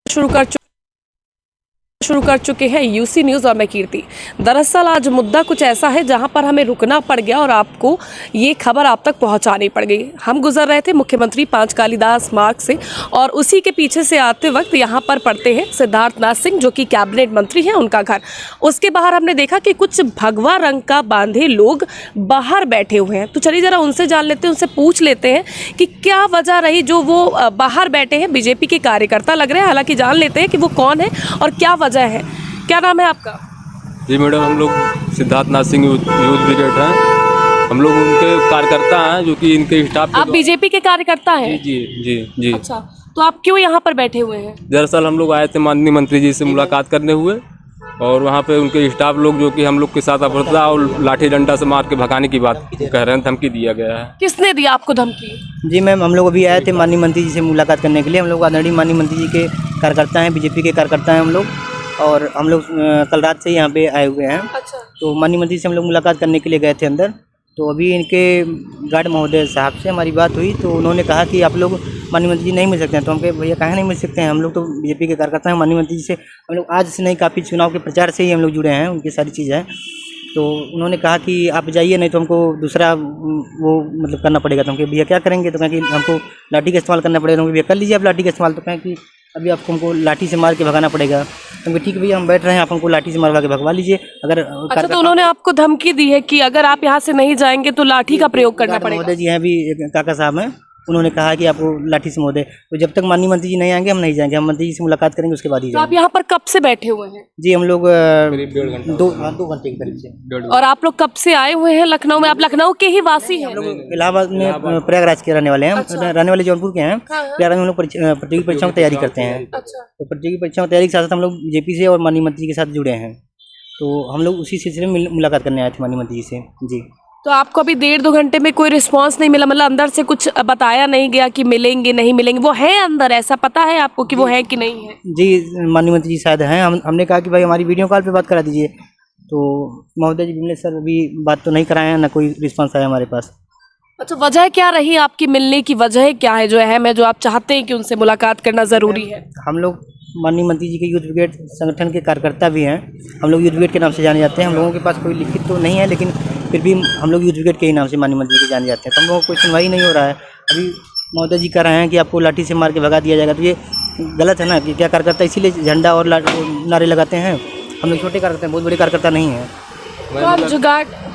शुरू कर चुके हैं यूसी न्यूज़ और मैं कीर्ति। दरअसल आज मुद्दा कुछ ऐसा है जहां पर हमें रुकना पड़ गया और आपको ये खबर आप तक पहुंचानी पड़ गई। हम गुजर रहे थे मुख्यमंत्री पांच कालीदास मार्ग से और उसी के पीछे से आते वक्त यहां पर पड़ते हैं सिद्धार्थनाथ सिंह जो कि कैबिनेट मंत्री हैं, उनका घर। उसके बाहर हमने देखा कि कुछ भगवा रंग का बांधे लोग बाहर बैठे हुए हैं। तो चलिए ज़रा उनसे जान लेते हैं, उनसे पूछ लेते हैं कि क्या वजह रही जो वो बाहर बैठे हैं। बीजेपी के कार्यकर्ता लग रहे हैं, हालांकि जान लेते हैं कि वो कौन है और क्या वजह है। क्या नाम है आपका? जी मैडम, हम लोग सिद्धार्थनाथ सिंह यूथ ब्रिगेड हैं। हम लोग उनके कार्यकर्ता हैं जो कि इनके स्टाफ। आप बीजेपी के कार्यकर्ता हैं? जी जी जी। अच्छा, तो आप क्यों यहाँ पर बैठे हुए हैं? दरअसल हम लोग आए थे माननीय मंत्री जी से मुलाकात करने हुए और वहाँ पे उनके स्टाफ लोग जो कि हम लोग के साथ अपराधा और लाठी डंडा से मार के भगाने की बात कह रहे हैं, धमकी दिया गया है। किसने दिया आपको धमकी? जी मैम, हम लोग अभी आए थे माननीय मंत्री जी से मुलाकात करने के लिए। हम लोग आदरणीय माननीय मंत्री जी के कार्यकर्ता हैं, बीजेपी के कार्यकर्ता हैं हम लोग, और हम लोग कल रात से यहाँ पे आए हुए हैं। अच्छा। तो माननीय मंत्री से हम लोग मुलाकात करने के लिए गए थे अंदर। तो अभी इनके गार्ड महोदय साहब से हमारी बात हुई तो उन्होंने कहा कि आप लोग माननीय मंत्री जी नहीं मिल सकते हैं। तो हम कहे भैया कहाँ नहीं मिल सकते हैं, हम लोग तो बीजेपी के कार्यकर्ता हैं। माननीय मंत्री जी से हम लोग आज से नहीं, काफ़ी चुनाव के प्रचार से ही हम लोग जुड़े हैं, उनकी सारी चीज़ है। तो उन्होंने कहा कि आप जाइए, नहीं तो हमको दूसरा वो मतलब करना पड़ेगा। तो हम कहे भैया क्या करेंगे? तो कहें कि हमको लाठी का इस्तेमाल करना पड़ेगा। भैया कर लीजिए आप लाठी का इस्तेमाल। तो कहें कि अभी आपको हमको लाठी से मार के भगाना पड़ेगा। तो ठीक है भैया, हम बैठ रहे हैं, आप हमको लाठी से मारवा के भगवा लीजिए। अगर अच्छा, तो उन्होंने आपको धमकी दी है कि अगर आप यहाँ से नहीं जाएंगे तो लाठी का प्रयोग करना पड़ेगा? महोदय जी हैं, अभी काका साहब हैं, उन्होंने कहा कि आपको लाठी से महोदय, तो जब तक माननीय मंत्री जी नहीं आएंगे हम नहीं जाएंगे। हम मंत्री जी से मुलाकात करेंगे उसके बाद ही तो आप यहाँ पर कब से बैठे हुए हैं? जी हम लोग करीब 1.5 घंटा, 2 घंटे के करीब से। और आप लोग कब से आए हुए हैं लखनऊ में? आप लखनऊ के ही वासी हैं? इलाहाबाद में प्रयागराज के रहने वाले हैं। रहने वाले जौनपुर के हैं। प्रयागराज में हम लोग प्रतियोगी परीक्षाओं की तैयारी करते हैं। तो प्रतियोगी परीक्षाओं की तैयारी के साथ साथ हम लोग बीजेपी से और माननीय मंत्री जी के साथ जुड़े हैं। तो हम लोग उसी सिलसिले में मुलाकात करने आए थे माननीय मंत्री जी से। जी। तो आपको अभी 1.5-2 घंटे में कोई रिस्पांस नहीं मिला? मतलब अंदर से कुछ बताया नहीं गया कि मिलेंगे नहीं मिलेंगे? वो है अंदर, ऐसा पता है आपको कि वो है कि नहीं है? जी माननीय मंत्री जी शायद हैं। हमने कहा कि भाई हमारी वीडियो कॉल पे बात करा दीजिए। तो महोदय जी विमलेश सर अभी बात तो नहीं कराए हैं, ना कोई रिस्पांस आया हमारे पास। अच्छा, वजह क्या रही आपकी मिलने की? वजह क्या है जो अहम है, जो आप चाहते हैं कि उनसे मुलाकात करना ज़रूरी है? हम लोग माननीय मंत्री जी के यूथ ब्रिगेड संगठन के कार्यकर्ता भी हैं। हम लोग यूथ ब्रिगेड के नाम से जाने जाते हैं। हम लोगों के पास कोई लिखित तो नहीं है, लेकिन फिर भी हम लोग यूथ ब्रिगेड के ही नाम से माननीय मंत्री जी के जाने जाते हैं। तो हम लोगों को कोई सुनवाई नहीं हो रहा है। अभी महोदय जी कह रहे हैं कि आपको लाठी से मार के भगा दिया जाएगा। तो ये गलत है ना कि क्या कार्यकर्ता इसीलिए झंडा और नारे लगाते हैं? हम लोग छोटे कार्यकर्ता हैं, बहुत बड़े कार्यकर्ता नहीं हैं।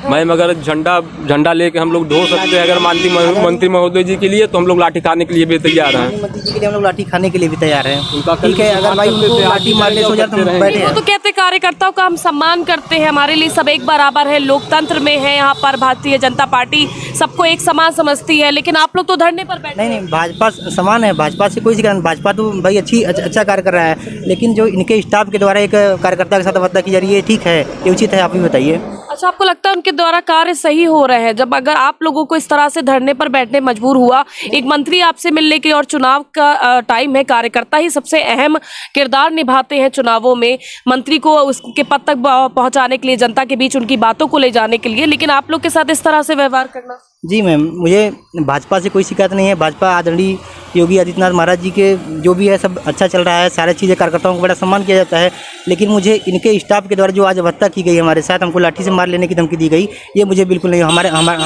मैम अगर झंडा लेके हम लोग ढो सकते हैं अगर माननीय मंत्री महोदय जी के लिए, तो हम लोग लाठी खाने के लिए भी तैयार हैं। मंत्री जी के लिए हम लोग लाठी खाने के लिए भी तैयार हैं। ठीक है, अगर भाई उनको लाठी मारने से तो बैठे हैं। वो तो कहते कार्यकर्ताओं का हम सम्मान करते हैं, हमारे लिए सब एक बराबर है, लोकतंत्र में है यहाँ पर भारतीय जनता पार्टी सबको एक समान समझती है, लेकिन आप लोग तो धरने पर बैठे। नहीं, भाजपा समान है, भाजपा से कोई शिकायत। भाजपा तो भाई अच्छा कार्य कर रहा है, लेकिन जो इनके स्टाफ के द्वारा एक कार्यकर्ता के साथ वार्ता की जा रही है, ठीक है, ये उचित है? आप ही बताइए। अच्छा, आपको लगता है उनके द्वारा कार्य सही हो रहे हैं? जब अगर आप लोगों को इस तरह से धरने पर बैठने मजबूर हुआ, एक मंत्री आपसे मिलने के, और चुनाव का टाइम है, कार्यकर्ता ही सबसे अहम किरदार निभाते हैं चुनावों में, मंत्री को उसके पद तक पहुंचाने के लिए, जनता के बीच उनकी बातों को ले जाने के लिए, लेकिन आप लोग के साथ इस तरह से व्यवहार करना? जी मैम, मुझे भाजपा से कोई शिकायत नहीं है। भाजपा आदरणीय योगी आदित्यनाथ महाराज जी के जो भी है सब अच्छा चल रहा है, सारी चीज़ें कार्यकर्ताओं को बड़ा सम्मान किया जाता है। लेकिन मुझे इनके स्टाफ के द्वारा जो आज हत्या की गई हमारे साथ, हमको लाठी से मार लेने की धमकी दी गई, ये मुझे बिल्कुल नहीं। हम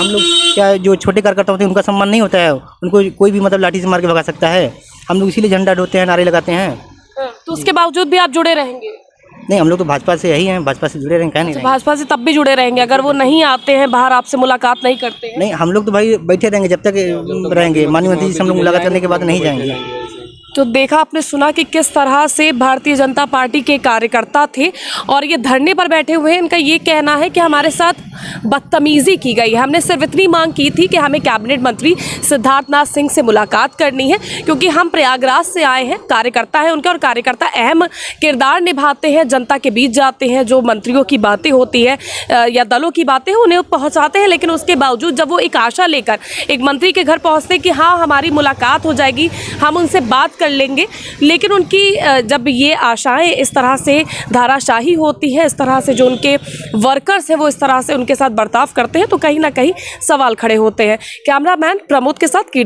लोग क्या जो छोटे कार्यकर्ता होते हैं उनका सम्मान नहीं होता है? उनको कोई भी मतलब लाठी से मार के भगा सकता है? हम लोग इसीलिए झंडा ढोते हैं, नारे लगाते हैं। तो उसके बावजूद भी आप जुड़े रहेंगे? नहीं, हम लोग तो भाजपा से यही हैं, भाजपा से जुड़े रहेंगे, क्या नहीं रहेंगे? भाजपा से तब भी जुड़े रहेंगे अगर वो नहीं आते हैं बाहर, आपसे मुलाकात नहीं करते हैं? नहीं, हम लोग तो भाई बैठे रहेंगे जब तक रहेंगे। माननीय मंत्री जी से हम लोग मुलाकात करने के बाद नहीं जाएंगे। तो देखा आपने, सुना कि किस तरह से भारतीय जनता पार्टी के कार्यकर्ता थे और ये धरने पर बैठे हुए हैं। इनका ये कहना है कि हमारे साथ बदतमीजी की गई है। हमने सिर्फ इतनी मांग की थी कि हमें कैबिनेट मंत्री सिद्धार्थनाथ सिंह से मुलाकात करनी है, क्योंकि हम प्रयागराज से आए हैं, कार्यकर्ता हैं उनके, और कार्यकर्ता अहम किरदार निभाते हैं, जनता के बीच जाते हैं, जो मंत्रियों की बातें होती है या दलों की बातें हैं उन्हें पहुँचाते हैं। लेकिन उसके बावजूद जब वो एक आशा लेकर एक मंत्री के घर पहुँचते कि हाँ हमारी मुलाकात हो जाएगी, हम उनसे बात कर लेंगे, लेकिन उनकी जब ये आशाएं इस तरह से धाराशाही होती है, इस तरह से जो उनके वर्कर्स हैं वो इस तरह से उनके साथ बर्ताव करते हैं, तो कहीं ना कहीं सवाल खड़े होते हैं। कैमरामैन प्रमोद के साथ कीर्ति।